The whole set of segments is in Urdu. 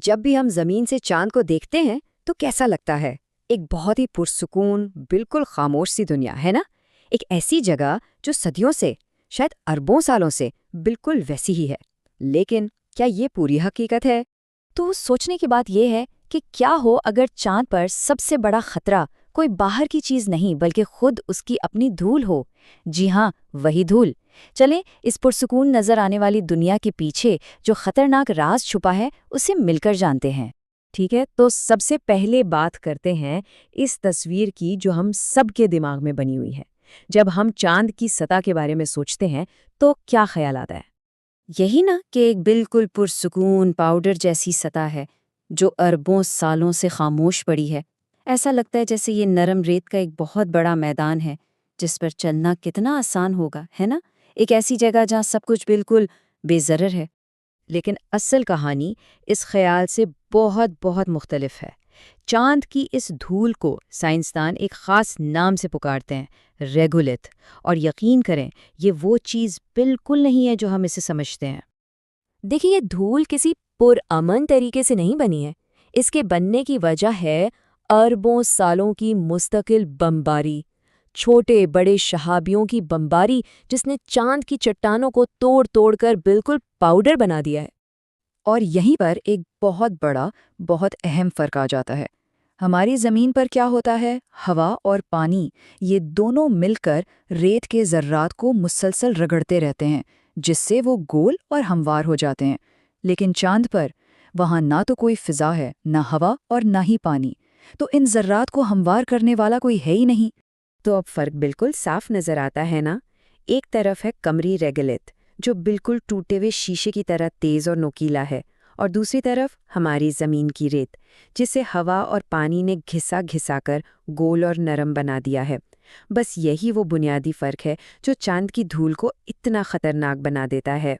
جب بھی ہم زمین سے چاند کو دیکھتے ہیں تو کیسا لگتا ہے؟ ایک بہت ہی پرسکون، بالکل خاموش سی دنیا ہے نا؟ ایک ایسی جگہ جو صدیوں سے، شاید اربوں سالوں سے بالکل ویسی ہی ہے۔ لیکن کیا یہ پوری حقیقت ہے؟ تو سوچنے کی بات یہ ہے کہ کیا ہو اگر چاند پر سب سے بڑا خطرہ کوئی باہر کی چیز نہیں بلکہ خود اس کی اپنی دھول ہو؟ جی ہاں، وہی دھول۔ چلیں اس پرسکون نظر آنے والی دنیا کے پیچھے جو خطرناک راز چھپا ہے اسے مل کر جانتے ہیں۔ ٹھیک ہے، تو سب سے پہلے بات کرتے ہیں اس تصویر کی جو ہم سب کے دماغ میں بنی ہوئی ہے۔ جب ہم چاند کی سطح کے بارے میں سوچتے ہیں تو کیا خیال آتا ہے؟ یہی نا کہ ایک بالکل پرسکون پاؤڈر جیسی سطح ہے جو اربوں سالوں سے خاموش پڑی ہے۔ ایسا لگتا ہے جیسے یہ نرم ریت کا ایک بہت بڑا میدان ہے جس پر چلنا کتنا آسان ہوگا، ہے نا؟ ایک ایسی جگہ جہاں سب کچھ بالکل بے ضرر ہے۔ لیکن اصل کہانی اس خیال سے بہت بہت مختلف ہے۔ چاند کی اس دھول کو سائنسدان ایک خاص نام سے پکارتے ہیں، ریگولیت، اور یقین کریں یہ وہ چیز بالکل نہیں ہے جو ہم اسے سمجھتے ہیں۔ دیکھیں، یہ دھول کسی پرامن طریقے سے نہیں بنی ہے۔ اس کے بننے کی وجہ ہے اربوں سالوں کی مستقل بمباری، چھوٹے بڑے شہابیوں کی بمباری جس نے چاند کی چٹانوں کو توڑ توڑ کر بالکل پاؤڈر بنا دیا ہے۔ اور یہیں پر ایک بہت بڑا، بہت اہم فرق آ جاتا ہے۔ ہماری زمین پر کیا ہوتا ہے؟ ہوا اور پانی، یہ دونوں مل کر ریت کے ذرات کو مسلسل رگڑتے رہتے ہیں جس سے وہ گول اور ہموار ہو جاتے ہیں۔ لیکن چاند پر وہاں نہ تو کوئی فضا ہے، نہ ہوا اور نہ ہی پانی، تو ان ذرات کو ہموار کرنے والا کوئی ہے ہی نہیں۔ تو اب فرق بالکل صاف نظر آتا ہے نا؟ ایک طرف ہے کمری ریگولیت جو بالکل ٹوٹے ہوئے شیشے کی طرح تیز اور نوکیلا ہے، اور دوسری طرف ہماری زمین کی ریت جسے ہوا اور پانی نے گھسا گھسا کر گول اور نرم بنا دیا ہے۔ بس یہی وہ بنیادی فرق ہے جو چاند کی دھول کو اتنا خطرناک بنا دیتا ہے۔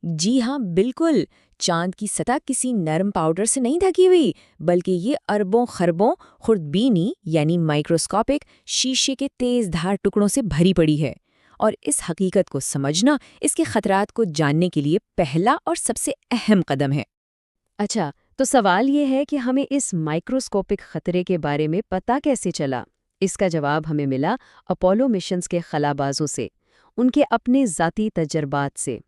جی ہاں، بالکل۔ چاند کی سطح کسی نرم پاؤڈر سے نہیں ڈھکی ہوئی، بلکہ یہ اربوں خربوں خوردبینی یعنی مائکروسکوپک شیشے کے تیز دھار ٹکڑوں سے بھری پڑی ہے۔ اور اس حقیقت کو سمجھنا اس کے خطرات کو جاننے کے لیے پہلا اور سب سے اہم قدم ہے۔ اچھا، تو سوال یہ ہے کہ ہمیں اس مائکروسکوپک خطرے کے بارے میں پتہ کیسے چلا؟ اس کا جواب ہمیں ملا اپولو مشنز کے خلابازوں سے، ان کے اپنے ذاتی تجربات سے۔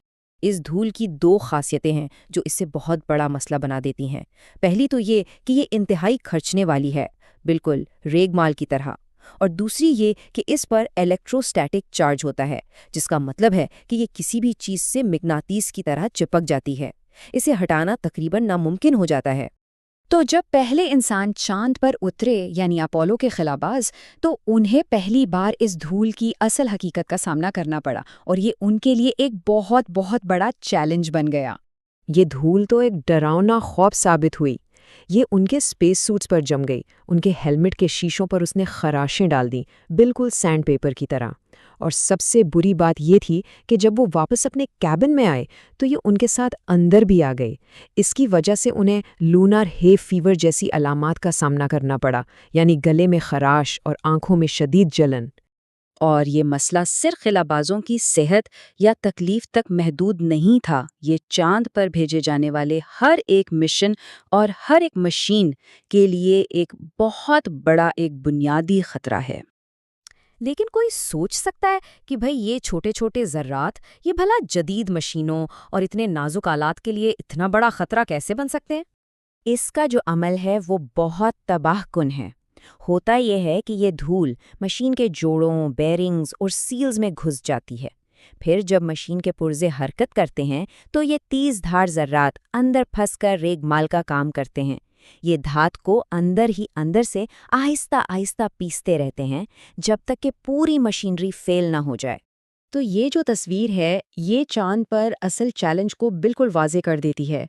اس دھول کی دو خاصیتیں ہیں جو اسے بہت بڑا مسئلہ بنا دیتی ہیں۔ پہلی تو یہ کہ یہ انتہائی خرچنے والی ہے، بالکل ریگ مال کی طرح، اور دوسری یہ کہ اس پر الیکٹروسٹیٹک چارج ہوتا ہے، جس کا مطلب ہے کہ یہ کسی بھی چیز سے مغناطیس کی طرح چپک جاتی ہے۔ اسے ہٹانا تقریباً ناممکن ہو جاتا ہے۔ تو جب پہلے انسان چاند پر اترے یعنی اپولو کے خلاباز، تو انہیں پہلی بار اس دھول کی اصل حقیقت کا سامنا کرنا پڑا، اور یہ ان کے لیے ایک بہت بہت بڑا چیلنج بن گیا۔ یہ دھول تو ایک ڈراؤنا خوف ثابت ہوئی۔ یہ ان کے اسپیس سوٹس پر جم گئی، ان کے ہیلمٹ کے شیشوں پر اس نے خراشیں ڈال دیں، بالکل سینڈ پیپر کی طرح۔ اور سب سے بری بات یہ تھی کہ جب وہ واپس اپنے کیبن میں آئے تو یہ ان کے ساتھ اندر بھی آ گئی۔ اس کی وجہ سے انہیں لونار ہے فیور جیسی علامات کا سامنا کرنا پڑا، یعنی گلے میں خراش اور آنکھوں میں شدید جلن۔ اور یہ مسئلہ صرف خلابازوں کی صحت یا تکلیف تک محدود نہیں تھا، یہ چاند پر بھیجے جانے والے ہر ایک مشن اور ہر ایک مشین کے لیے ایک بہت بڑا ایک بنیادی خطرہ ہے۔ لیکن کوئی سوچ سکتا ہے کہ بھئی یہ چھوٹے چھوٹے ذرات، یہ بھلا جدید مشینوں اور اتنے نازک آلات کے لیے اتنا بڑا خطرہ کیسے بن سکتے ہیں؟ اس کا جو عمل ہے وہ بہت تباہ کن ہے۔ ہوتا یہ ہے کہ یہ دھول مشین کے جوڑوں، بیرنگز اور سیلز میں گھس جاتی ہے۔ پھر جب مشین کے پرزے حرکت کرتے ہیں تو یہ تیز دھار ذرات اندر پھنس کر ریگ مال کا کام کرتے ہیں۔ یہ دھات کو اندر ہی اندر سے آہستہ آہستہ پیستے رہتے ہیں جب تک کہ پوری مشینری فیل نہ ہو جائے۔ تو یہ جو تصویر ہے یہ چاند پر اصل چیلنج کو بالکل واضح کر دیتی ہے۔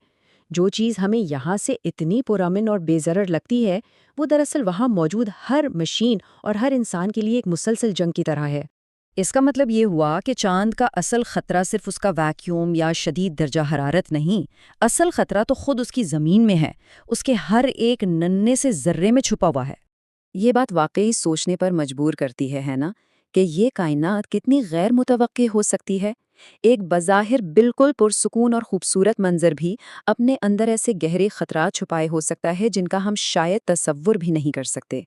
جو چیز ہمیں یہاں سے اتنی پرامن اور بے ضرر لگتی ہے وہ دراصل وہاں موجود ہر مشین اور ہر انسان کے لیے ایک مسلسل جنگ کی طرح ہے۔ اس کا مطلب یہ ہوا کہ چاند کا اصل خطرہ صرف اس کا ویکیوم یا شدید درجہ حرارت نہیں، اصل خطرہ تو خود اس کی زمین میں ہے، اس کے ہر ایک ننھے سے ذرے میں چھپا ہوا ہے۔ یہ بات واقعی سوچنے پر مجبور کرتی ہے نا؟ کہ یہ کائنات کتنی غیر متوقع ہو سکتی ہے۔ ایک بظاہر بالکل پرسکون اور خوبصورت منظر بھی اپنے اندر ایسے گہرے خطرات چھپائے ہو سکتا ہے جن کا ہم شاید تصور بھی نہیں کر سکتے۔